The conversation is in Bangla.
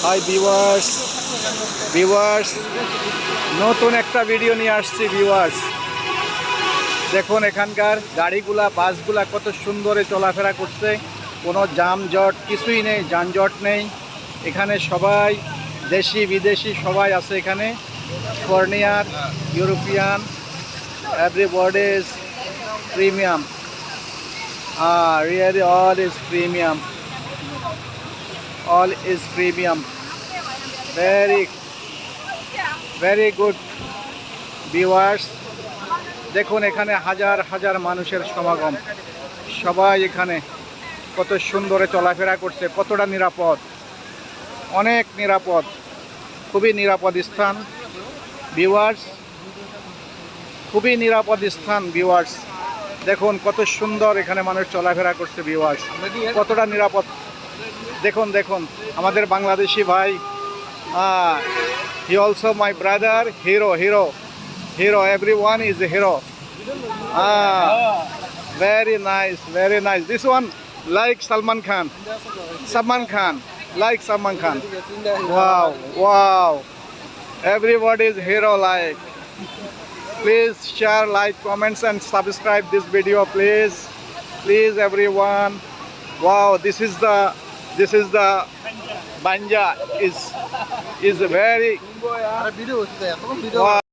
হাই ভিউয়ার্স, ভিউয়ার্স নতুন একটা ভিডিও নিয়ে আসছি ভিউয়ার্স। দেখুন এখানকার গাড়িগুলা, বাসগুলা কত সুন্দরে চলাফেরা করছে, কোনো যানজট কিছুই নেই, যানজট নেই। এখানে সবাই দেশি বিদেশি সবাই আছে এখানে, foreigner, European, everybody is premium. Really all is premium. All is premium. Very good viewers. দেখুন এখানে হাজার হাজার মানুষের সমাগম, সবাই এখানে কত সুন্দরে চলাফেরা করছে, কতটা নিরাপদ, অনেক নিরাপদ, খুবই নিরাপদ স্থান ভিউয়ার্স, খুবই নিরাপদ স্থান ভিউয়ার্স। দেখুন কত সুন্দর এখানে মানুষ চলাফেরা করছে ভিউয়ার্স, কতটা নিরাপদ। দেখুন দেখুন আমাদের বাংলাদেশি ভাই, he also my brother, hero hero hero, everyone is a hero. Very nice. This one like Salman Khan, like Salman Khan. Wow, everybody is hero like. Please share, like, comments and subscribe this video, please everyone. Wow, this is the Banja is very wow.